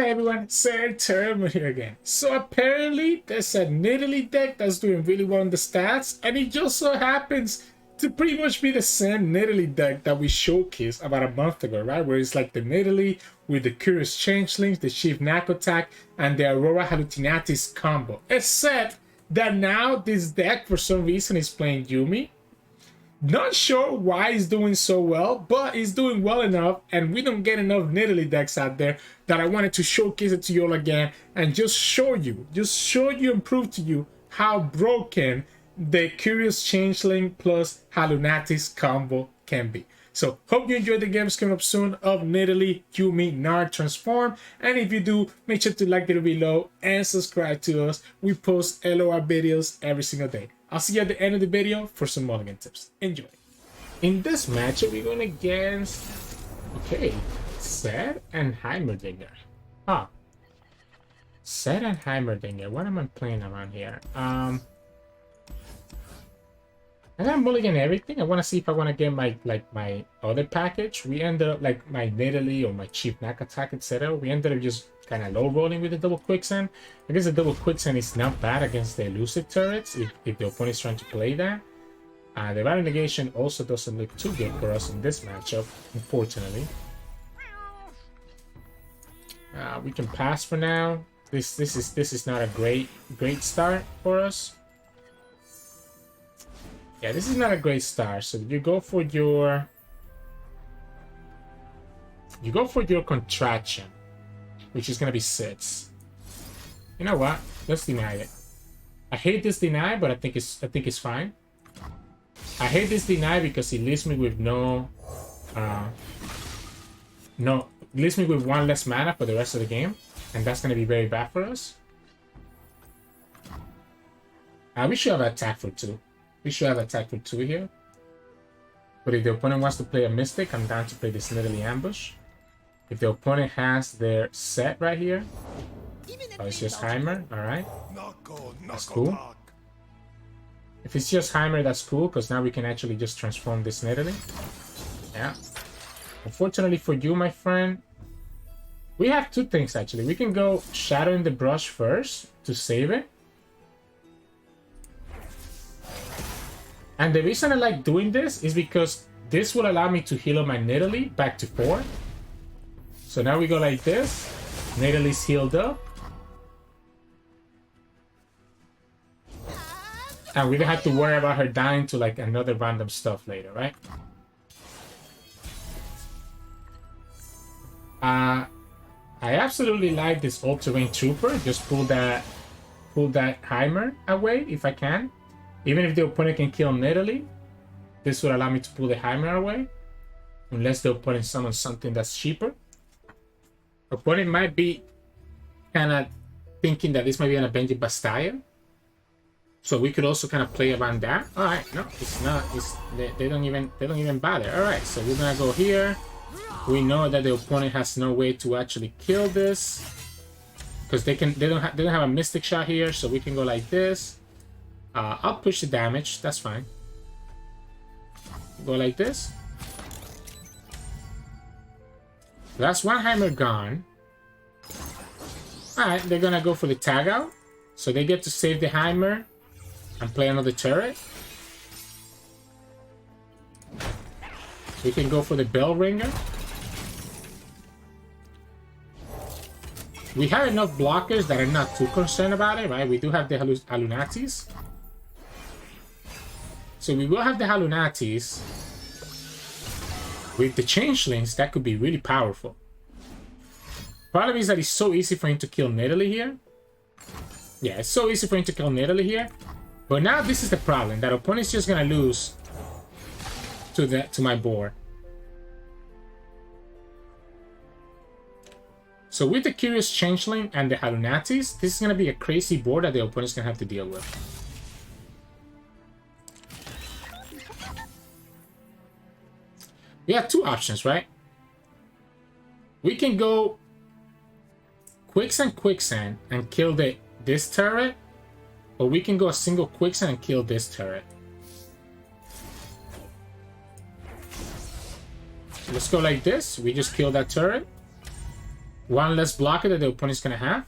Hey everyone, Sirturmund here again. So apparently there's a Nidalee deck that's doing really well in the stats, and it just so happens to pretty much be the same Nidalee deck that we showcased about a month ago, right? Where it's like the Nidalee with the Curious Changelings, the Chief Knack attack, and the Aurora Hallunatis combo. Except that now this deck for some reason is playing Yuumi. Not sure why he's doing so well, but he's doing well enough, and we don't get enough Nidalee decks out there that I wanted to showcase it to you all again and just show you and prove to you how broken the Curious Changeling plus Hallunatis combo can be. So, hope you enjoyed the games coming up soon of Nidalee Yuumi Gnar Transform. And if you do, make sure to like the video below and subscribe to us. We post LoR videos every single day. I'll see you at the end of the video for some mulligan tips. Enjoy. In this matchup, we're going against... Okay, Sett and Heimerdinger. Huh. Sett and Heimerdinger. What am I playing around here? I'm gonna mulligan everything. I want to see if I want to get my other package. We ended up like my Nidalee or my Chief Knack attack, etc. We ended up just kind of low rolling with the double quicksand. I guess the double quicksand is not bad against the elusive turrets if the opponent is trying to play that. The value negation also doesn't look too good for us in this matchup, unfortunately. We can pass for now. This is not a great start for us. Yeah, this is not a great start. So you go for your contraction, which is gonna be 6. You know what? Let's deny it. I hate this deny, but I think it's fine. I hate this deny because it leaves me with leaves me with 1 less mana for the rest of the game, and that's gonna be very bad for us. We should have attack for 2. We should have attack for 2 here. But if the opponent wants to play a Mystic, I'm down to play this Nidalee Ambush. If the opponent has their Sett right here, oh, it's just Heimer, alright. That's cool. If it's just Heimer, that's cool, because now we can actually just transform this Nidalee. Yeah. Unfortunately for you, my friend, we have 2 things actually. We can go Shadow in the Brush first to save it. And the reason I like doing this is because this will allow me to heal up my Nidalee back to 4. So now we go like this. Nidalee's healed up. And we don't have to worry about her dying to like another random stuff later, right? I absolutely like this all-terrain trooper. Just pull that Heimer away if I can. Even if the opponent can kill Nidalee, this would allow me to pull the Heimer away. Unless the opponent summons something that's cheaper. Opponent might be kind of thinking that this might be an Avenging Bastille. So we could also kind of play around that. Alright, no, it's not. They don't even bother. Alright, so we're gonna go here. We know that the opponent has no way to actually kill this. Because they don't have a Mystic shot here, so we can go like this. I'll push the damage, that's fine. Go like this. That's 1 Heimer gone. Alright, they're gonna go for the tag out. So they get to save the Heimer and play another turret. We can go for the Bell Ringer. We have enough blockers that I'm not too concerned about it, right? We do have the Hallunatis. So we will have the Hallunatis. With the Changelings, that could be really powerful. Problem is that it's so easy for him to kill Nidalee here. Yeah, it's so easy for him to kill Nidalee here. But now this is the problem. That opponent's just gonna lose to my board. So with the Curious Changeling and the Hallunatis, this is gonna be a crazy board that the opponent's gonna have to deal with. We have 2 options, right? We can go Quicksand and kill this turret, or we can go a single Quicksand and kill this turret. Let's go like this. We just kill that turret. One less blocker that the opponent's gonna have.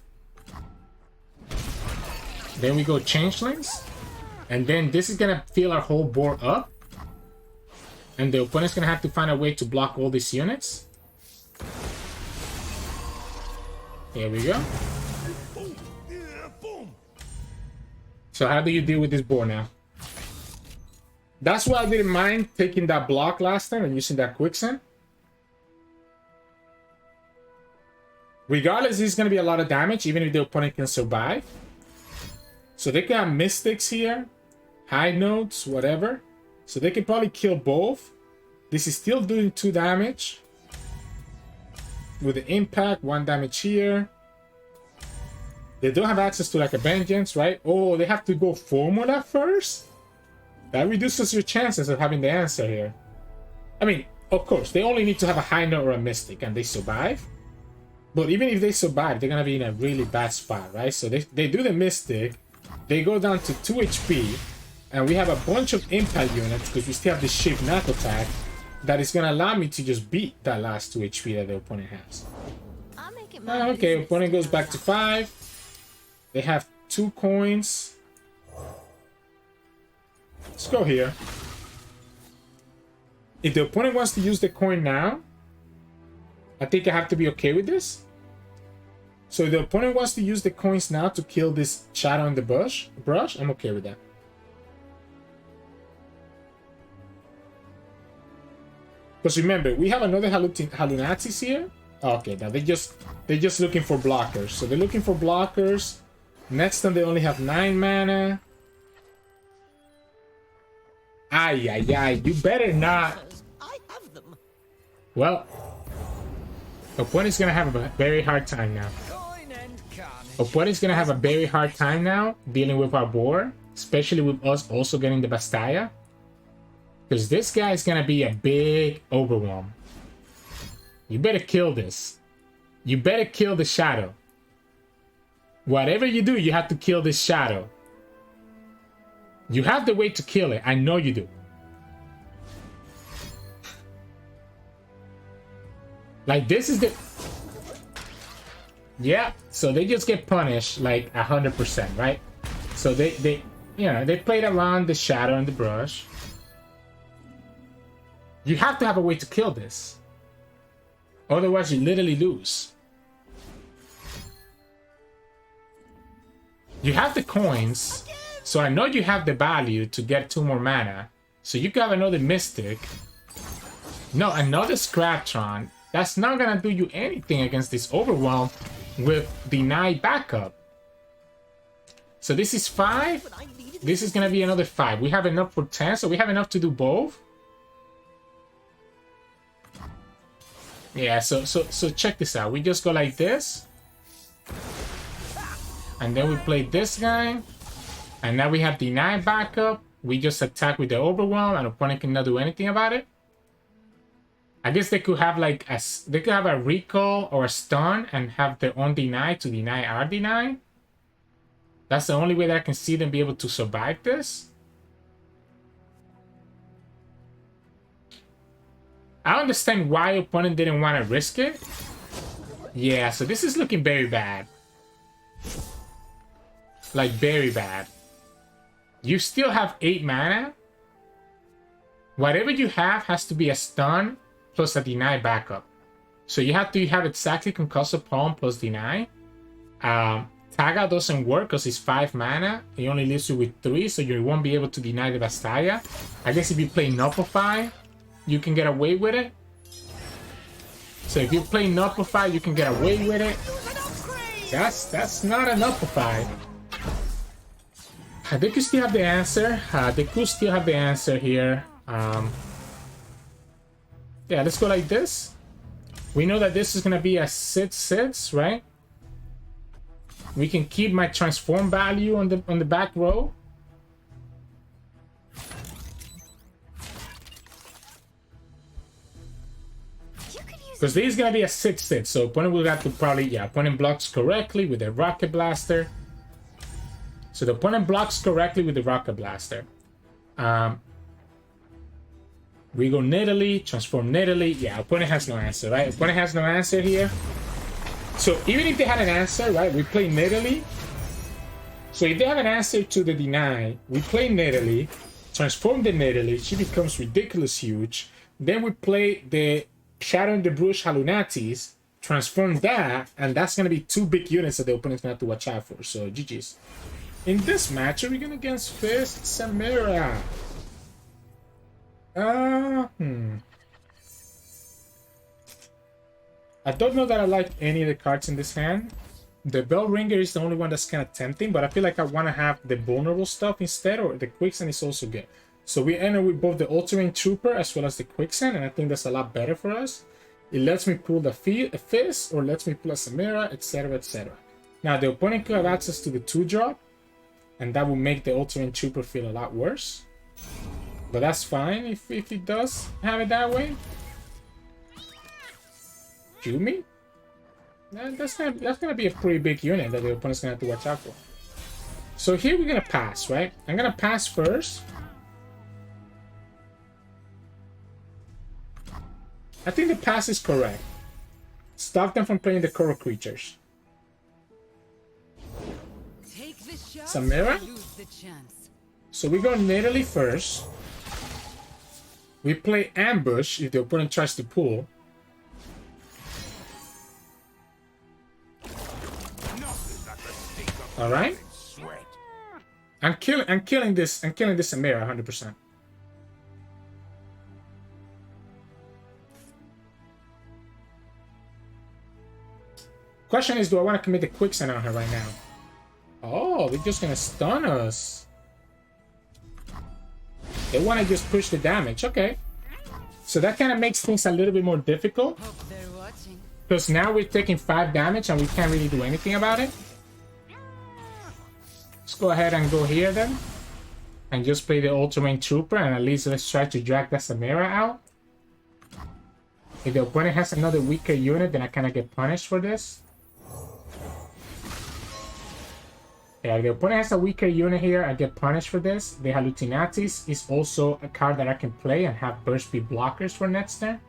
Then we go Changelings. And then this is gonna fill our whole board up. And the opponent's gonna have to find a way to block all these units. Here we go. So how do you deal with this board now? That's why I didn't mind taking that block last time and using that quicksand. Regardless, it's going to be a lot of damage, even if the opponent can survive. So they can have Mystics here, High Notes, whatever. So they can probably kill both. This is still doing 2 damage. With the impact, 1 damage here. They don't have access to like a Vengeance, right? Oh, they have to go Formula first? That reduces your chances of having the answer here. I mean, of course, they only need to have a High Note or a Mystic and they survive. But even if they survive, they're going to be in a really bad spot, right? So they do the Mystic. They go down to 2 HP. And we have a bunch of impact units because we still have the Shift Knack attack. That is going to allow me to just beat that last 2 HP that the opponent has. Okay, opponent goes back to 5. They have 2 coins. Let's go here. If the opponent wants to use the coin now, I think I have to be okay with this. So if the opponent wants to use the coins now to kill this shadow in the brush, I'm okay with that. Because remember, we have another Hallunatis here. Okay, now they're just looking for blockers. So they're looking for blockers. Next time they only have 9 mana. Ay, you better not. Well, opponent's gonna have a very hard time now. Opponent's gonna have a very hard time now dealing with our board, especially with us also getting the Bastaya. Because this guy is gonna be a big overwhelm. You better kill this. You better kill the shadow. Whatever you do, you have to kill this shadow. You have the way to kill it. I know you do. Like, this is the... Yeah, so they just get punished like 100%, right? So they played around the shadow and the brush. You have to have a way to kill this. Otherwise, you literally lose. You have the coins, so I know you have the value to get 2 more mana. So you can have another Mystic. No, another Scratchtron. That's not gonna do you anything against this Overwhelm with Deny backup. So this is 5. This is gonna be another 5. We have enough for 10, so we have enough to do both. Yeah, so check this out. We just go like this. And then we play this guy. And now we have Deny backup. We just attack with the Overwhelm and opponent cannot do anything about it. I guess they could have like a recall or a stun and have their own Deny to deny our Deny. That's the only way that I can see them be able to survive this. I understand why opponent didn't want to risk it. Yeah, so this is looking very bad. Like, very bad. You still have 8 mana. Whatever you have has to be a stun plus a Deny backup. So you have to have exactly Concussive Palm plus Deny. Tag Out doesn't work because it's 5 mana. It only leaves you with 3, so you won't be able to deny the Bastaya. I guess if you play Nullify, you can get away with it. So if you play Nullify, you can get away with it. That's not a Nullify. They could still have the answer. They could still have the answer here. Yeah, let's go like this. We know that this is gonna be a 6/6, right? We can keep my transform value on the back row. Because this is gonna be a 6/6, so opponent will have to probably, opponent blocks correctly with the Rocket Blaster. So the opponent blocks correctly with the Rocket Blaster. We go Nidalee, transform Nidalee. Yeah, opponent has no answer, right? Opponent has no answer here. So even if they had an answer, right, we play Nidalee. So if they have an answer to the deny, we play Nidalee, transform the Nidalee, she becomes ridiculous huge. Then we play the Shadow in the Brush Hallunatis, transform that, and that's going to be 2 big units that the opponent's going to have to watch out for. So GG's. In this match, are we going against Fizz Samira? I don't know that I like any of the cards in this hand. The Bell Ringer is the only one that's kind of tempting, but I feel like I want to have the vulnerable stuff instead, or the Quicksand is also good. So we enter with both the Ultramarine Trooper as well as the Quicksand, and I think that's a lot better for us. It lets me pull the Fizz, or lets me pull a Samira, etc, etc. Now, the opponent could have access to the 2-drop, and that will make the Ultramarine Trooper feel a lot worse. But that's fine if it does have it that way. Yuumi? That's gonna be a pretty big unit that the opponent's gonna have to watch out for. So here we're gonna pass, right? I'm gonna pass first. I think the pass is correct. Stop them from playing the coral creatures. Samira? So we go Nidalee first. We play ambush if the opponent tries to pull. All right. I'm killing this Samira 100%. Question is, do I want to commit the Quicksand on her right now? Oh, they're just gonna stun us. They want to just push the damage. Okay. So that kind of makes things a little bit more difficult. Because now we're taking 5 damage and we can't really do anything about it. Let's go ahead and go here then. And just play the Ultramarine Trooper, and at least let's try to drag that Samira out. If the opponent has another weaker unit, then I kind of get punished for this. Yeah, if the opponent has a weaker unit here, I get punished for this. The Hallunatis is also a card that I can play and have burst speed blockers for next turn.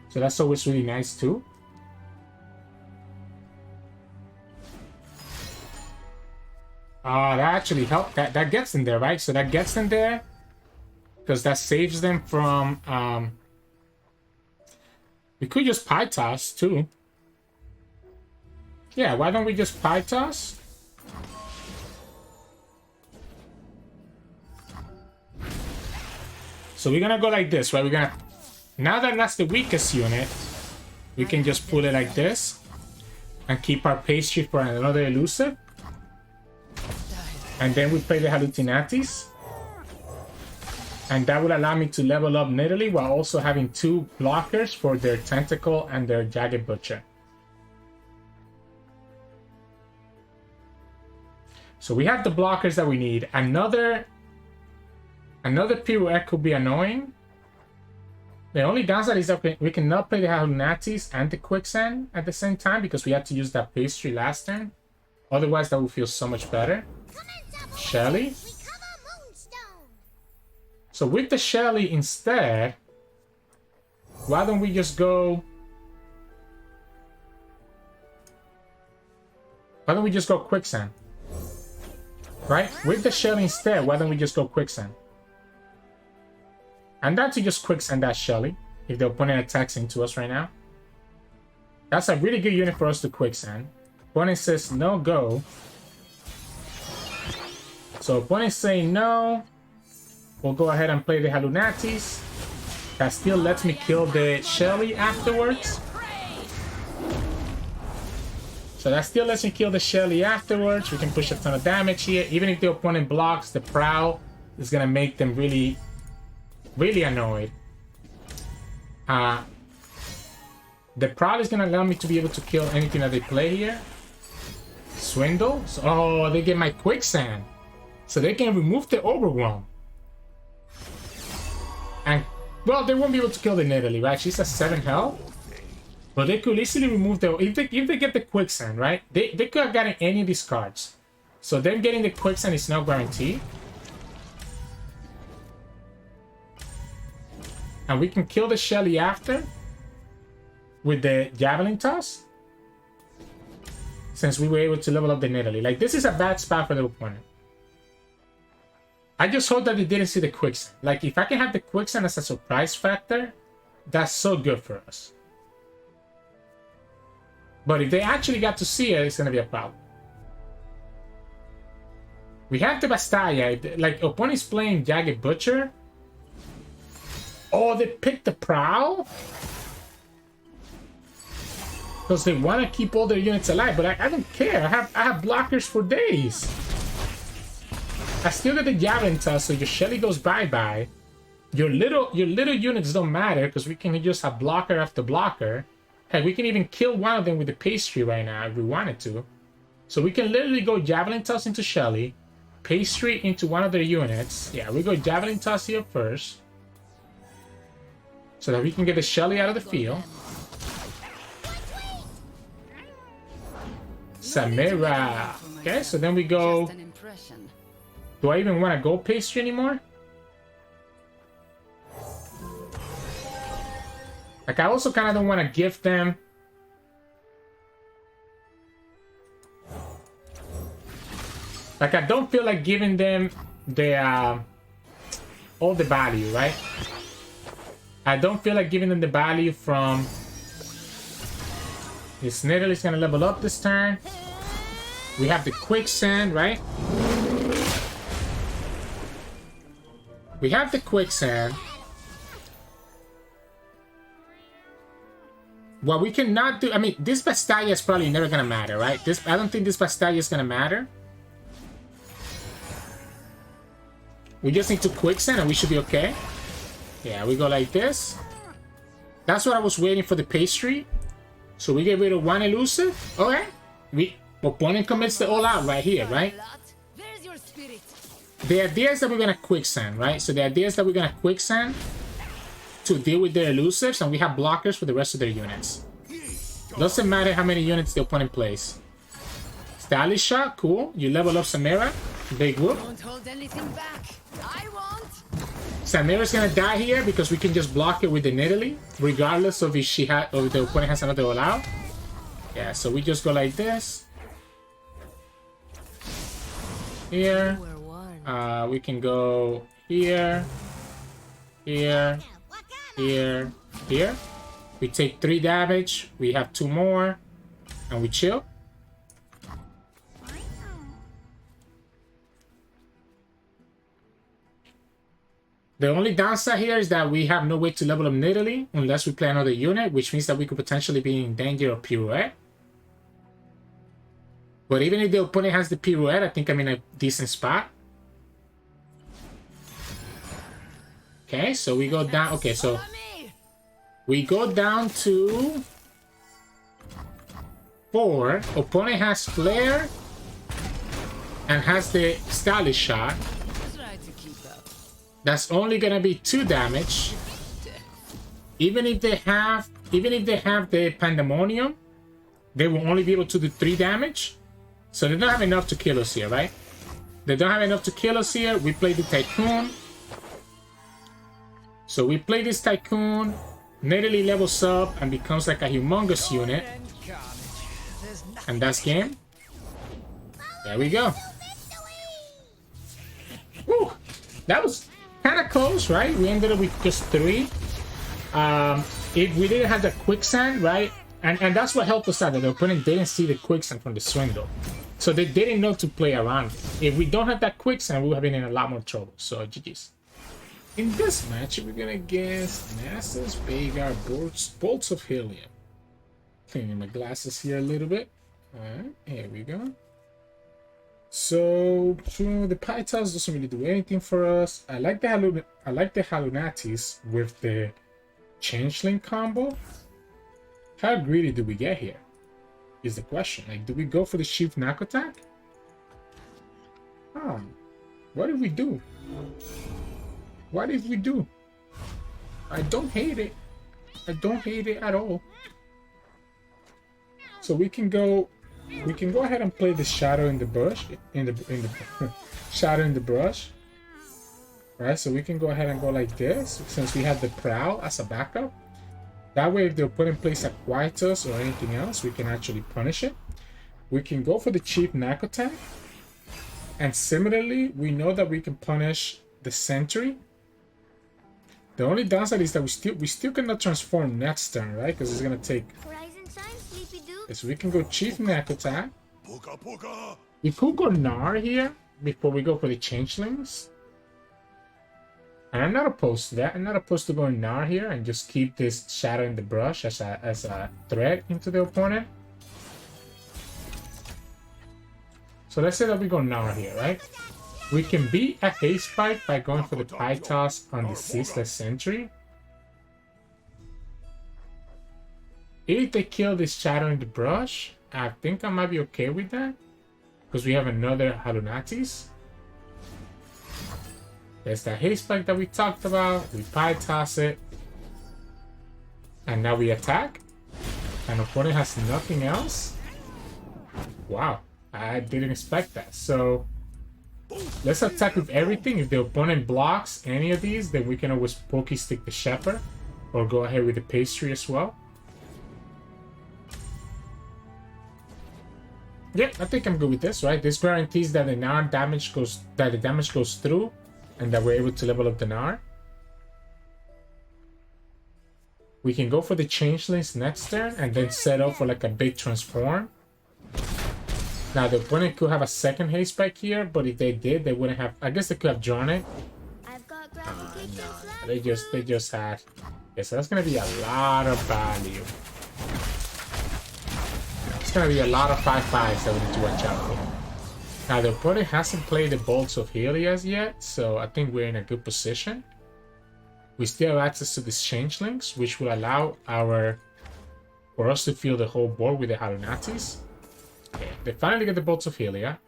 So that's always really nice too. That actually helped. That gets them there, right? So that gets them there. Because that saves them from... we could just Pie Toss too. Yeah, why don't we just Pie Toss? So we're gonna go like this, right? We're gonna... Now that that's the weakest unit, we can just pull it like this. And keep our pastry for another elusive. And then we play the Hallunatis. And that will allow me to level up Nidalee while also having 2 blockers for their Tentacle and their Jagged Butcher. So we have the blockers that we need. Another pirouette could be annoying. The only downside is that we cannot play the Hallunatis and the Quicksand at the same time because we had to use that pastry last turn. Otherwise, that would feel so much better. Shelly. So with the Shelly instead, why don't we just go... Why don't we just go Quicksand? Right? With the Shelly instead, why don't we just go Quicksand? I'm down to just Quicksand that Shelly if the opponent attacks into us right now. That's a really good unit for us to Quicksand. Opponent says no, go. So opponent saying no. We'll go ahead and play the Hallunatis. That still lets me kill the Shelly afterwards. So that still lets me kill the Shelly afterwards. We can push a ton of damage here. Even if the opponent blocks, the Prowl is going to make them really, really annoyed. The Prowl is going to allow me to be able to kill anything that they play here. Swindle. So, oh, they get my Quicksand. So they can remove the Overwhelm. And, well, they won't be able to kill the Nidalee, right? She's at 7 health. But they could easily remove the... If they get the Quicksand, right? They could have gotten any of these cards. So them getting the Quicksand is not guaranteed. And we can kill the Shelly after. With the Javelin Toss. since we were able to level up the Nidalee. Like, this is a bad spot for the opponent. I just hope that they didn't see the quicksand. Like, if I can have the quicksand as a surprise factor, that's so good for us. But if they actually got to see it, it's going to be a problem. We have the Bastaya. Like, opponent's playing Jagged Butcher. Oh, they picked the Prowl? Because they want to keep all their units alive, but I don't care. I have blockers for days. I still get the Javelin Toss, so your Shelly goes bye-bye. Your little units don't matter, because we can just have blocker after blocker. Heck, we can even kill one of them with the pastry right now if we wanted to. So we can literally go Javelin Toss into Shelly, pastry into one of their units. Yeah, we go Javelin Toss here first, so that we can get the Shelly out of the field. Samira. Okay, so then we go... Do I even want to go pastry anymore? Like, I also kind of don't want to give them... Like, I don't feel like giving them the... all the value, right? I don't feel like giving them the value from... This Nidalee's gonna level up this turn. We have the Quicksand, right? We have the Quicksand. What we cannot do... I mean, this Bastaya is probably never gonna matter, right? I don't think this Bastaya is gonna matter. We just need to Quicksand and we should be okay. Yeah, we go like this. That's what I was waiting for, the pastry. So we get rid of one elusive. Okay. Opponent commits the all out right here, right? The idea is that we're gonna Quicksand, right? So the idea is that we're gonna Quicksand to deal with their elusives, and we have blockers for the rest of their units. Doesn't matter how many units the opponent plays. Stylish shot, cool. You level up Samira. Big whoop. Don't hold anything back. I won't. Samira's gonna die here because we can just block it with the Nidalee, regardless of if she had or if the opponent has another all out. Yeah, so we just go like this. Here. We can go here, here, here, here. We take 3 damage. We have 2 more, and we chill. The only downside here is that we have no way to level up Nidalee unless we play another unit, which means that we could potentially be in danger of Pirouette. But even if the opponent has the Pirouette, I think I'm in a decent spot. Okay, so we go down. Okay, so we go down to 4. Opponent has Flare and has the Stylish Shot. That's only gonna be 2 damage. Even if they have the Pandemonium, they will only be able to do 3 damage. So they don't have enough to kill us here, right? They don't have enough to kill us here. We play the Tycoon. So we play this Tycoon. Nidalee levels up and becomes like a humongous unit. And that's game. There we go. Woo! That was kind of close, right? We ended up with just 3. If we didn't have the Quicksand, right? And that's what helped us out, that the opponent didn't see the Quicksand from the Swindle. So they didn't know to play around. If we don't have that Quicksand, we would have been in a lot more trouble. So GG's. In this match, we're gonna against Nasus Veigar Bolts of Helium. Cleaning my glasses here a little bit. Alright, here we go. So the Pythons doesn't really do anything for us. I like the Hallunatis with the Changeling combo. How greedy do we get here? Is the question. Like, do we go for the Shift Knock attack? What if we do? What if we do? I don't hate it. I don't hate it at all. So we can go ahead and play the Shadow in the Bush, Shadow in the Brush. Right, so we can go ahead and go like this, since we have the Prowl as a backup. That way, if the opponent plays a Quietus or anything else, we can actually punish it. we can go for the cheap knack attack. And similarly, we know that we can punish the sentry. The only downside is that we still cannot transform next turn, right? Because it's gonna take. So we can go chief knack attack. We could go Gnar here before we go for the changelings. And I'm not opposed to that. I'm not opposed to going Gnar here and just keep this shadow in the brush as a threat into the opponent. So let's say that we go Gnar here, right? We can beat a haste spike by going for the pie toss on the ceaseless sentry. If they kill this shadow in the brush, I think I might be okay with that. Because we have another Hallunatis. There's that haste spike that we talked about. We pie toss it. And now we attack. And opponent has nothing else. Wow. I didn't expect that. So let's attack with everything. If the opponent blocks any of these, then we can always pokey stick the shepherd. Or go ahead with the pastry as well. Yeah, I think I'm good with this, right? This guarantees that the Gnar damage goes through, and that we're able to level up the Gnar. We can go for the changelings next turn and then set up for like a big transform. Now the opponent could have a second haste spike here, but if they did, they wouldn't have. I guess they could have drawn it. No, they just had. Yeah, so that's gonna be a lot of value. It's gonna be a lot of 5/5s that we need to watch out for. Now the opponent hasn't played the bolts of Helios yet, so I think we're in a good position. We still have access to these changelings, which will allow for us to fill the whole board with the Hallunatis. Okay, they finally get the bolts of Helia.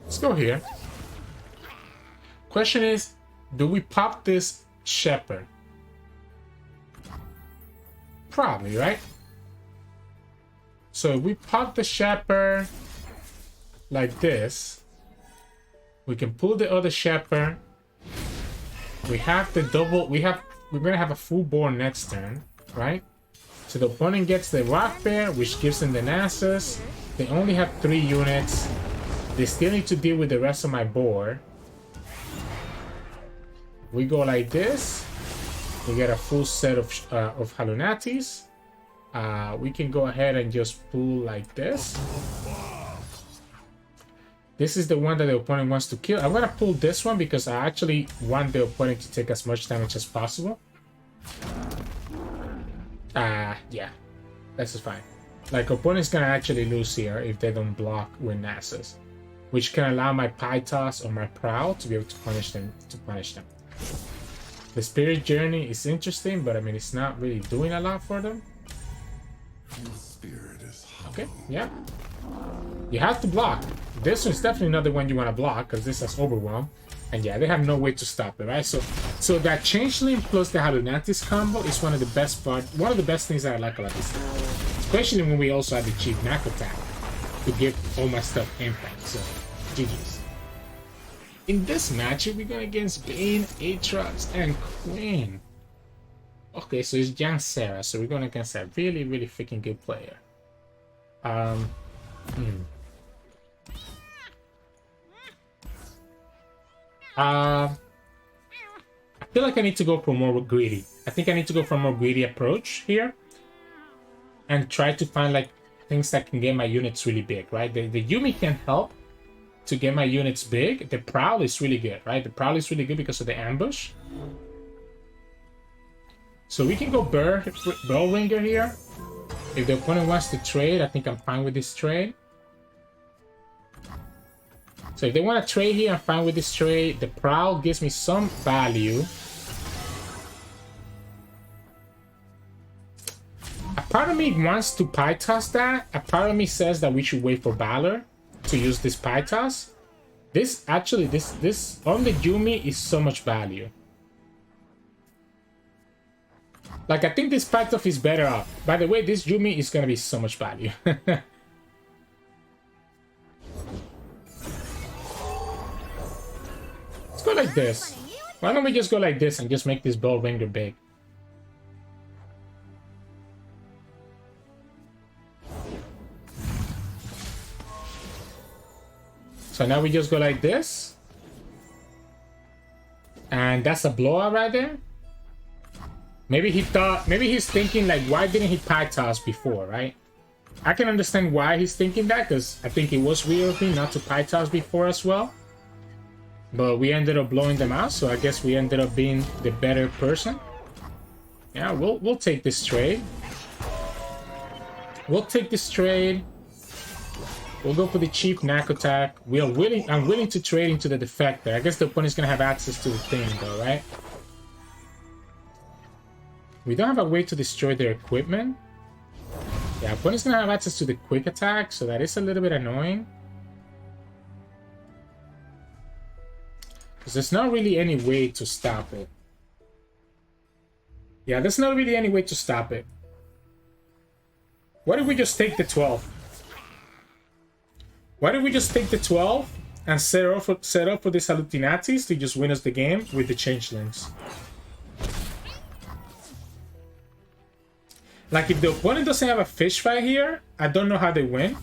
Let's go here. Question is, do we pop this shepherd? Probably, right? So if we pop the shepherd like this, we can pull the other shepherd. We have the double. We're gonna have a full board next turn, right? So the opponent gets the rock bear, which gives them the Nasus. They only have 3 units. They still need to deal with the rest of my board. We go like this. We get a full set of Hallunatis. We can go ahead and just pull like this. This is the one that the opponent wants to kill. I'm gonna pull this one because I actually want the opponent to take as much damage as possible. Yeah, this is fine. Like, opponent's gonna actually lose here if they don't block with Nasus, which can allow my pie toss or my prowl to be able to punish them. The spirit journey is interesting, but I mean it's not really doing a lot for them. Okay, yeah. You have to block. This one's definitely not the one you want to block because this has overwhelm. And yeah, they have no way to stop it, right? So that changeling plus the Hallunatis combo is one of the best things that I like about this, especially when we also have the cheap knack attack to give all my stuff impact. So GG's. In this matchup, we're going against Vayne, Aatrox, and Quinn. Okay, so it's Jan Sarah, so we're going against a really, really freaking good player. I feel like I need to go for more greedy. I think I need to go for a more greedy approach here and try to find like things that can get my units really big, right? The Yuumi can help to get my units big. The Prowl is really good, right? The Prowl is really good because of the ambush. So we can go Bellringer here. If the opponent wants to trade, I think I'm fine with this trade. So if they want to trade here, I'm fine with this trade. The Prowl gives me some value. A part of me wants to pie toss that. A part of me says that we should wait for Valor to use this pie toss. This on the Yuumi is so much value. Like, I think this pie toss is better off. By the way, this Yuumi is gonna be so much value. Let's go like this. Why don't we just go like this and just make this Bellringer big? So now we just go like this. And that's a blowout right there. Maybe he's thinking like, why didn't he pie toss before, right? I can understand why he's thinking that, because I think it was weird of me not to pie toss before as well. But we ended up blowing them out, so I guess we ended up being the better person. Yeah, we'll take this trade. We'll take this trade. We'll go for the cheap knack attack. I'm willing to trade into the defector. I guess the opponent's gonna have access to the thing though, right? We don't have a way to destroy their equipment. Yeah, opponent's gonna have access to the quick attack, so that is a little bit annoying. Because there's not really any way to stop it. Yeah, there's not really any way to stop it. What if we just take the 12? Why don't we just take the 12 and set up for this Hallunatis to just win us the game with the Changelings? Like, if the opponent doesn't have a fish fight here, I don't know how they win.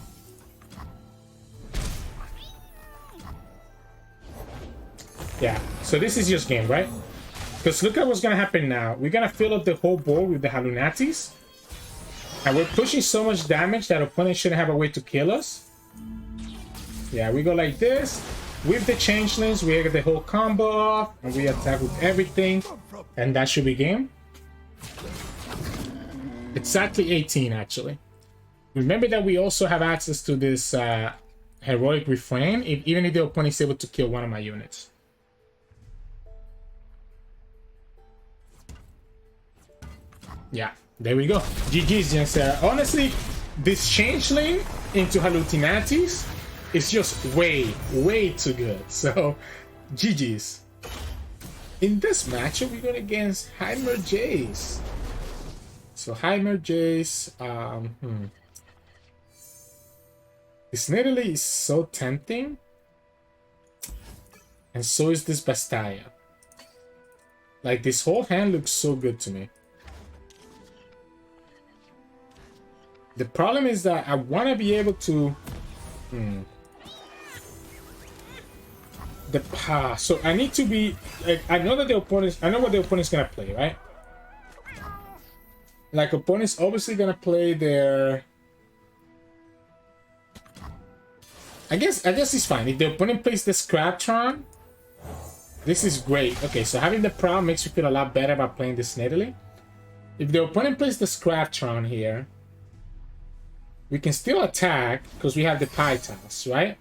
Yeah, so this is just game, right? Because look at what's gonna happen now. We're gonna fill up the whole board with the Hallunatis. And we're pushing so much damage that opponent shouldn't have a way to kill us. Yeah, we go like this. With the Changelings, we get the whole combo off. And we attack with everything. And that should be game. Exactly 18, actually. Remember that we also have access to this heroic refrain, even if the opponent is able to kill one of my units. Yeah, there we go. GG's, Jensera. Honestly, this Changeling into Hallunatis is just way too good. So, GG's. In this matchup, we're going against Heimerdinger Jayce. So, Heimerdinger Jayce, this Nidalee is so tempting. And so is this Bastaya. Like, this whole hand looks so good to me. The problem is that I want to be able to... So I need to be... I know that the opponent... I know what the opponent's going to play, right? Like, opponent's obviously going to play their... I guess it's fine. If the opponent plays the Scraptron, this is great. Okay, so having the Prowl makes you feel a lot better about playing this Nidalee. If the opponent plays the Scraptron here, we can still attack because we have the Pythos, right?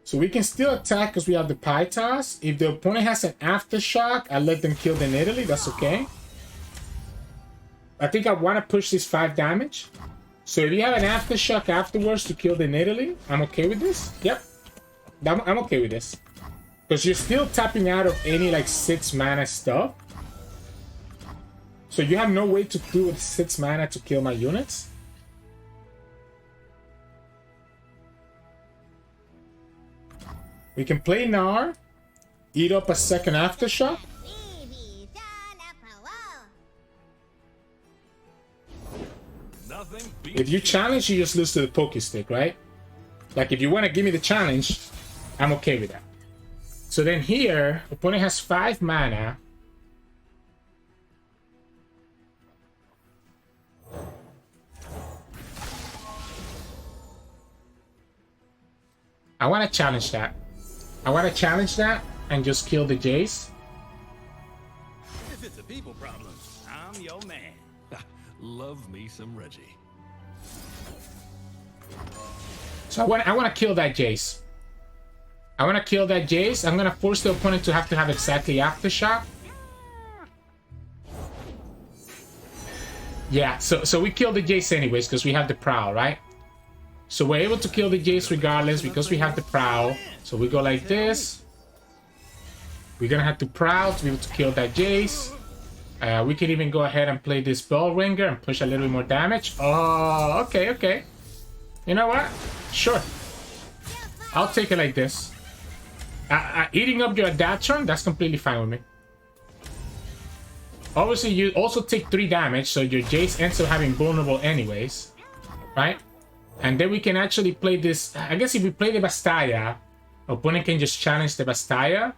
So we can still attack because we have the Pythos. If the opponent has an Aftershock, I let them kill the Nidalee. That's okay. I think I want to push this 5 damage. So if you have an Aftershock afterwards to kill the Nidalee, I'm okay with this. Yep. I'm okay with this. Because you're still tapping out of any like 6 mana stuff. So you have no way to do with 6 mana to kill my units. We can play Gnar, eat up a second Aftershock. If you challenge, you just lose to the Pokestick, right? Like, if you want to give me the challenge, I'm okay with that. So then here, opponent has 5 mana. I want to challenge that. I want to challenge that and just kill the Jayce. If it's a people problem, I'm your man. Love me some Reggie. So I want to kill that Jayce. I want to kill that Jayce. I'm going to force the opponent to have exactly Aftershock. Yeah, so we kill the Jayce anyways because we have the Prowl, right? So we're able to kill the Jayce regardless because we have the Prowl. So we go like this. We're gonna have to Prowl to be able to kill that Jayce. We can even go ahead and play this Bell Ringer and push a little bit more damage. Oh, okay, okay. You know what? Sure. I'll take it like this. Eating up your Adatron, that's completely fine with me. Obviously, you also take 3 damage, so your Jayce ends up having vulnerable anyways. Right? And then we can actually play this. I guess if we play the Bastaya, opponent can just challenge the Bastaya.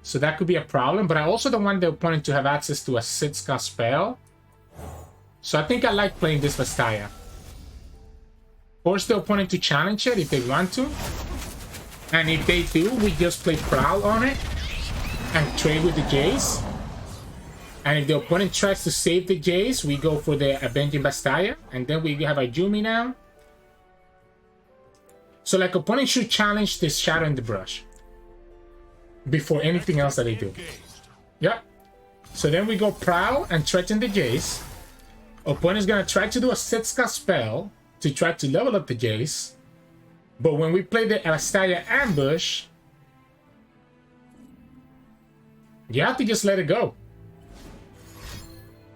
So that could be a problem. But I also don't want the opponent to have access to a 6-cost spell. So I think I like playing this Bastaya. Force the opponent to challenge it if they want to. And if they do, we just play Prowl on it. And trade with the Jayce. And if the opponent tries to save the Jayce, we go for the Avenging Bastaya. And then we have our Yuumi now. So like opponent should challenge this Shadow in the Brush before anything else that they do. Yep. So then we go Prowl and threaten the Jayce. Opponent's gonna try to do a 6-cost spell to try to level up the Jayce. But when we play the Bastaya Ambush, you have to just let it go.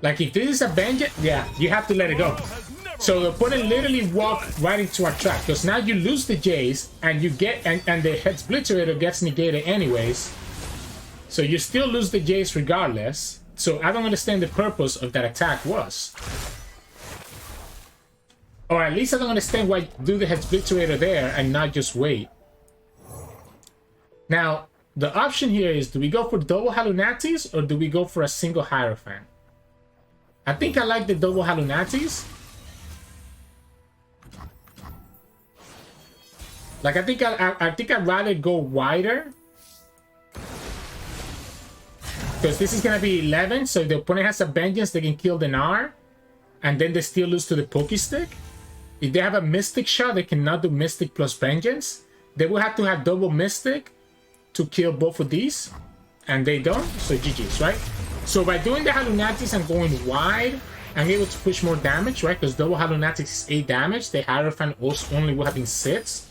Like if this is a vengeance, yeah, you have to let it go. So the opponent literally walked right into our trap, because now you lose the Jayce and you get and the Head Splitterator gets negated anyways. So you still lose the Jayce regardless. So I don't understand the purpose of that attack was. Or at least I don't understand why do the Head Splitterator there and not just wait. Now, the option here is, do we go for double Hallunatis or do we go for a single Hierophant? I think I like the double Hallunatis. Like I think I'd rather go wider. Because this is gonna be 11, so if the opponent has a Vengeance, they can kill the Gnar. And then they still lose to the Pokestick. If they have a Mystic shot, they cannot do Mystic plus Vengeance. They will have to have double Mystic to kill both of these. And they don't, so GG's, right? So by doing the Hallunatis and going wide, I'm able to push more damage, right? Because double Hallunatis is 8 damage. The Hierophant also only will have been 6.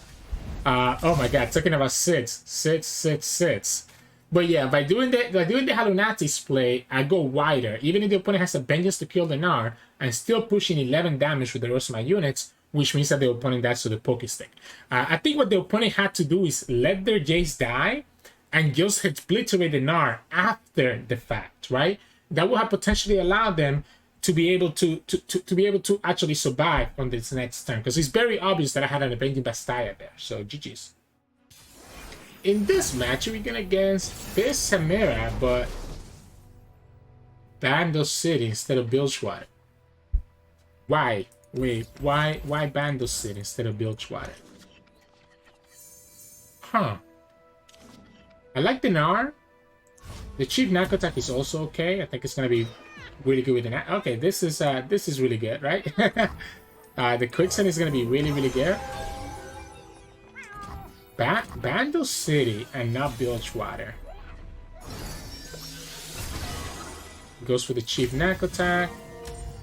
Oh my god, talking about 6. But yeah, by doing the Hallunatis play, I go wider. Even if the opponent has a Vengeance to kill the Gnar, I'm still pushing 11 damage with the rest of my units, which means that the opponent dies to the Pokestick. I think what the opponent had to do is let their Jayce die and just obliterate the Gnar after the fact, right? That would have potentially allowed them to be able to actually survive on this next turn, because it's very obvious that I had an Avenging Bastaya there. So GG's. In this match, we're going against Fizz Samira, but Bandle City instead of Bilgewater. Why? Wait, why Bandle City instead of Bilgewater? Huh. I like the Gnar. The cheap Knack Attack is also okay. I think it's gonna be really good with the Knack. Okay, this is really good, right? The Quicksand is gonna be really good. Bandle City and not Bilgewater. Goes for the cheap Knack Attack.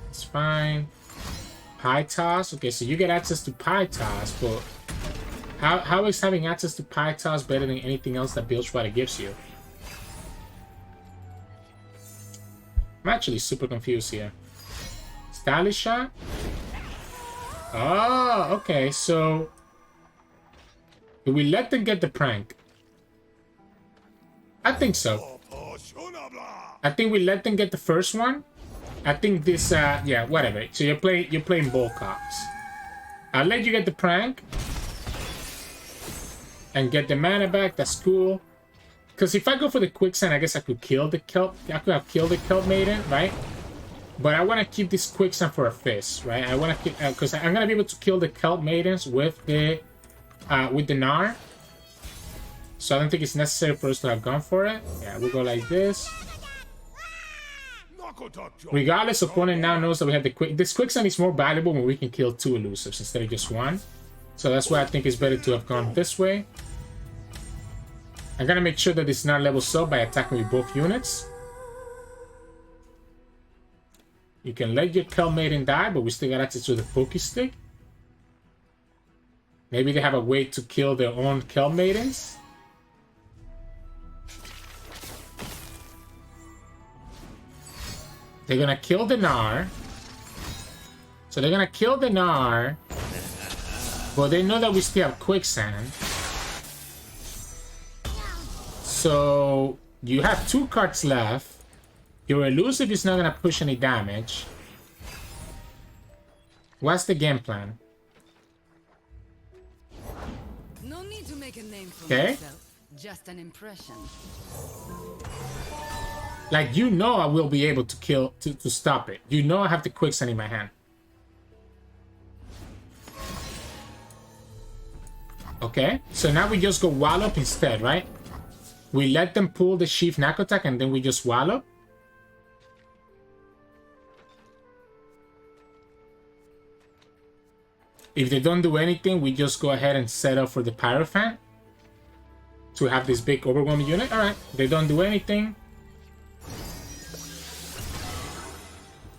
It's fine. Pie Toss. Okay, so you get access to Pie Toss, but how is having access to Pie Toss better than anything else that Bilgewater gives you? I'm actually super confused here. Stylish Shot? Oh, okay, so do we let them get the prank? I think so. I think we let them get the first one. I think this, yeah, whatever. So you're playing Bull Cops. I'll let you get the prank and get the mana back. That's cool. Because if I go for the Quicksand, I guess I could kill the Kelp. I could have killed the Kelp Maiden, right? But I want to keep this Quicksand for a Fizz, right? I want to keep, because I'm gonna be able to kill the Kelp Maidens with the Gnar. So I don't think it's necessary for us to have gone for it. Yeah, we'll go like this. Regardless, opponent now knows that we have the this Quicksand is more valuable when we can kill 2 elusives instead of just 1. So that's why I think it's better to have gone this way. I'm gonna make sure that it's not level up by attacking with both units. You can let your Kelp Maiden die, but we still got access to the Pokestick. Maybe they have a way to kill their own Kelp Maidens. They're gonna kill the Gnar. So they're gonna kill the Gnar. But they know that we still have Quicksand. So you have 2 cards left. Your elusive is not gonna push any damage. What's the game plan? make a name for Okay. myself. Just an impression. Like, you know I will be able to kill, to stop it. You know I have the quicksand in my hand. Okay, so now we just go wallop instead, right? We let them pull the Chief Knack attack and then we just wallop. If they don't do anything, we just go ahead and set up for the Pyrophant to have this big overwhelming unit. Alright, they don't do anything.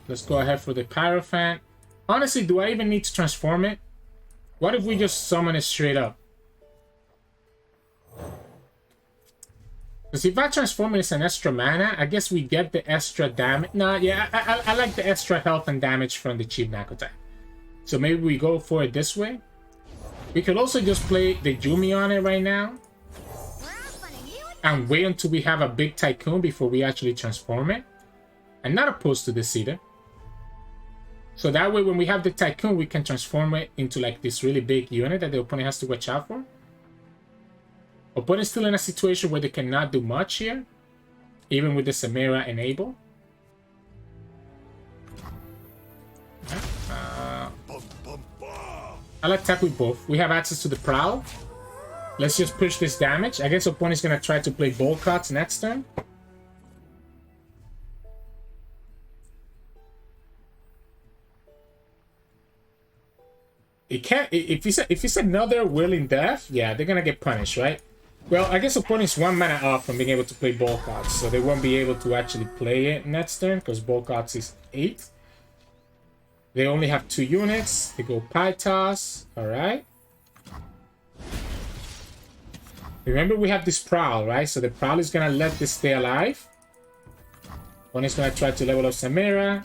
Let's go ahead for the Pyrophant. Honestly, do I even need to transform it? What if we just summon it straight up? Because if I transform it as an extra mana, I guess we get the extra damage. Nah, yeah, I like the extra health and damage from the Chief Knack attack. So maybe we go for it this way. We could also just play the Yuumi on it right now. And wait until we have a big Tycoon before we actually transform it. I'm not opposed to this either. So that way when we have the Tycoon, we can transform it into like this really big unit that the opponent has to watch out for. Opponent's still in a situation where they cannot do much here. Even with the Samira enable. I'll attack with both. We have access to the Prowl. Let's just push this damage. I guess opponent's gonna try to play Bolt Cuts next turn. It can't. If it's another Willing Death, yeah, they're gonna get punished, right? Well, I guess opponent's 1 mana off from being able to play Bolt Cuts, so they won't be able to actually play it next turn because Bolt Cuts is 8. They only have 2 units. They go Pie Toss. Alright. Remember, we have this Prowl, right? So the Prowl is going to let this stay alive. One is going to try to level up Samira.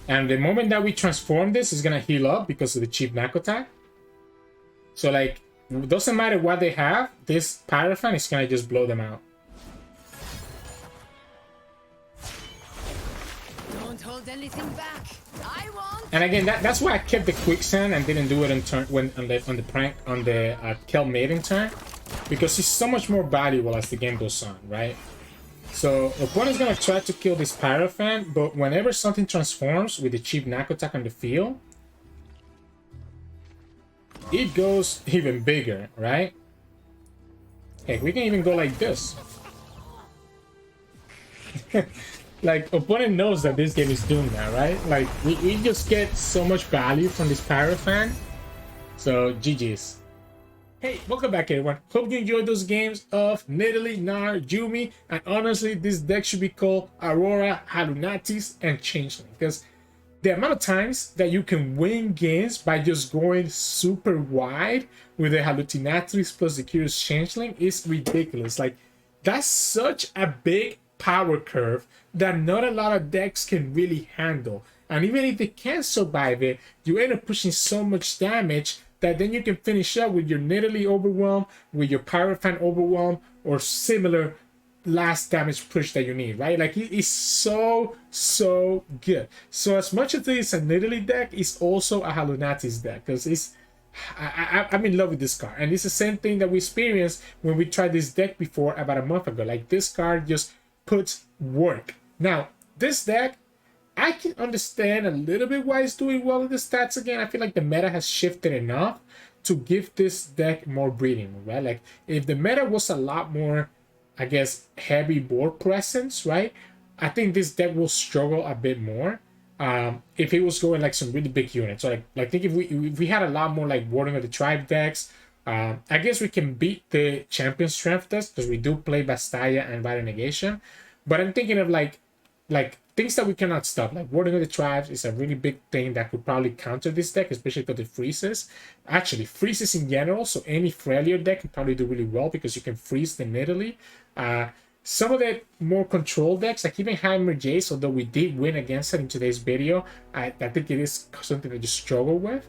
And the moment that we transform this, is going to heal up because of the Chief Knack attack. So, like, it doesn't matter what they have. This Pyrophant is going to just blow them out. Hold anything back. I want. And again, that's why I kept the quicksand and didn't do it on turn on the Kel Maiden turn, because it's so much more valuable as the game goes on, right? So opponent's gonna try to kill this Pyrophant, but whenever something transforms with the Chief Knack attack on the field, it goes even bigger, right? Heck, we can even go like this. Like, opponent knows that this game is doomed now, right? Like, we just get so much value from this Pyrophant. So, GG's. Hey, welcome back everyone. Hope you enjoyed those games of Nidalee, Gnar, Yuumi, and honestly, this deck should be called Aurora, Hallunatis, and Changeling. Because the amount of times that you can win games by just going super wide with the Hallunatis plus the Curious Changeling is ridiculous. Like, that's such a big power curve that not a lot of decks can really handle. And even if they can survive it, you end up pushing so much damage that then you can finish up with your Nidalee Overwhelm, with your Pyrophant Overwhelm, or similar last damage push that you need, right? Like, it is so good. So as much as it is a Nidalee deck, it's also a Hallunatis deck, because it's I'm in love with this card. And it's the same thing that we experienced when we tried this deck before about a month ago. Like, this card just puts work. Now, this deck, I can understand a little bit why it's doing well in the stats again. I feel like the meta has shifted enough to give this deck more breathing, right? Like, if the meta was a lot more, I guess, heavy board presence, right? I think this deck will struggle a bit more. If it was going like some really big units. So like think if we had a lot more like Warding of the Tribe decks, I guess we can beat the Champion Strength decks because we do play Bastaya and Vital Negation. But I'm thinking of like things that we cannot stop. Like Warding of the Tribes is a really big thing that could probably counter this deck, especially because it freezes. Actually, freezes in general, so any Freljord deck can probably do really well because you can freeze the Nidalee. Some of the more control decks, like even Heimerdinger Jayce, although we did win against it in today's video, I think it is something that you struggle with,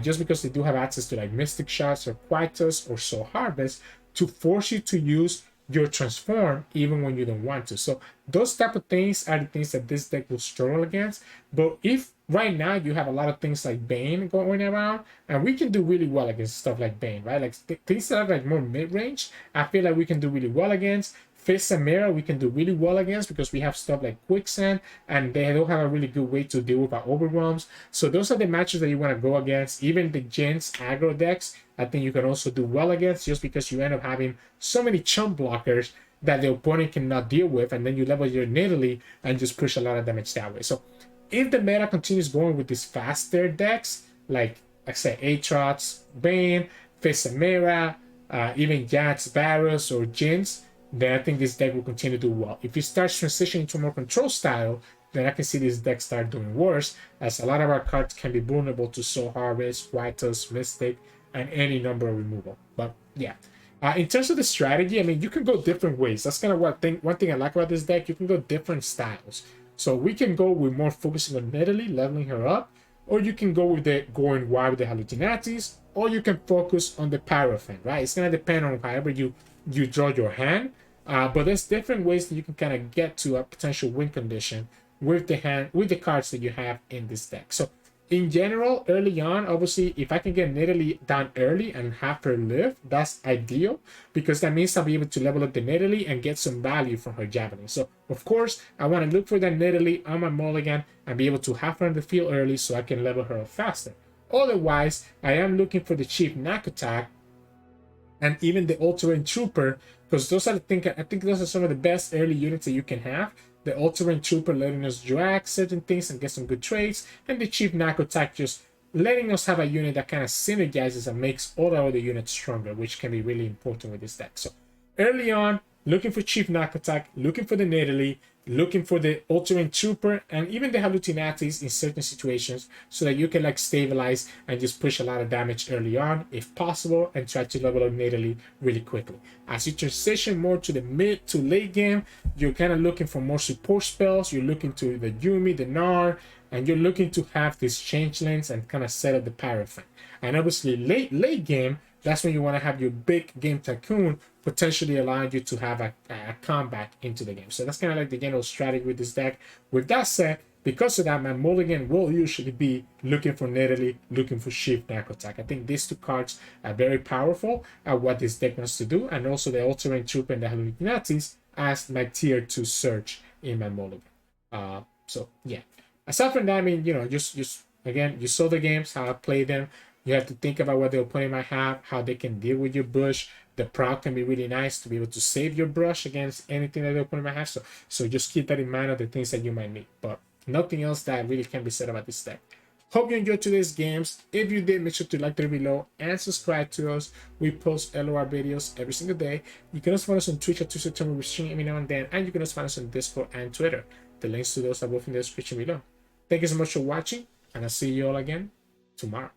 just because they do have access to like Mystic Shots or Quietus or Soul Harvest to force you to use your Transform even when you don't want to. So those type of things are the things that this deck will struggle against. But if right now you have a lot of things like Vayne going around, and we can do really well against stuff like Vayne, right? Like things that are like more mid-range, I feel like we can do really well against. Fizz Samira we can do really well against because we have stuff like Quicksand, and they don't have a really good way to deal with our overwhelms. So those are the matches that you want to go against. Even the Jinx aggro decks, I think you can also do well against, just because you end up having so many chump blockers that the opponent cannot deal with, and then you level your Nidalee and just push a lot of damage that way. So if the meta continues going with these faster decks, like I said, Aatrox, Vayne, Fizz Samira, even Jats, Varus, or Jinx, then I think this deck will continue to do well. If it starts transitioning to a more control style, then I can see this deck start doing worse, as a lot of our cards can be vulnerable to Soul Harvest, Whitus, Mystic, and any number of removal. But yeah. In terms of the strategy, I mean, you can go different ways. That's kind of one thing I like about this deck. You can go different styles. So we can go with more focusing on Nidalee, leveling her up, or you can go with the going wide with the Hallunatis, or you can focus on the Paraffin, right? It's gonna depend on however you draw your hand. But there's different ways that you can kind of get to a potential win condition with the cards that you have in this deck. So in general, early on, obviously, if I can get Nidalee down early and have her live, that's ideal, because that means I'll be able to level up the Nidalee and get some value from her Javelin. So, of course, I want to look for that Nidalee on my mulligan and be able to have her on the field early so I can level her up faster. Otherwise, I am looking for the cheap Knack Attack and even the All-Terrain Trooper, because those are I think those are some of the best early units that you can have. The All-Terrain Trooper letting us drag certain things and get some good trades, and the cheap Knack Attack just letting us have a unit that kind of synergizes and makes all the other units stronger, which can be really important with this deck. So early on, looking for cheap Knack Attack, looking for the Nidalee, looking for the All-Terrain Trooper, and even the Hallunatis in certain situations, so that you can like stabilize and just push a lot of damage early on if possible, and try to level up Nidalee really quickly. As you transition more to the mid to late game, you're kind of looking for more support spells. You're looking to the Yuumi, the Gnar, and you're looking to have these Changelings and kind of set up the Paraffin. And obviously late game, that's when you want to have your big game tycoon, potentially allowing you to have a comeback into the game. So that's kind of like the general strategy with this deck. With that said, because of that, my mulligan will usually be looking for Nidalee, looking for Shift Knack Attack. I think these two cards are very powerful at what this deck wants to do, and also the All-Terrain Trooper and the Hallunatis as my tier 2 search in my mulligan. So yeah. Aside from that, I mean, you know, just again, you saw the games, how I play them. You have to think about what the opponent might have, how they can deal with your bush. The proc can be really nice to be able to save your brush against anything that the opponent might have. So just keep that in mind of the things that you might need. But nothing else that really can be said about this deck. Hope you enjoyed today's games. If you did, make sure to like the video below and subscribe to us. We post LoR videos every single day. You can also find us on Twitch at Sirturmund. We stream every now and then. And you can also find us on Discord and Twitter. The links to those are both in the description below. Thank you so much for watching, and I'll see you all again tomorrow.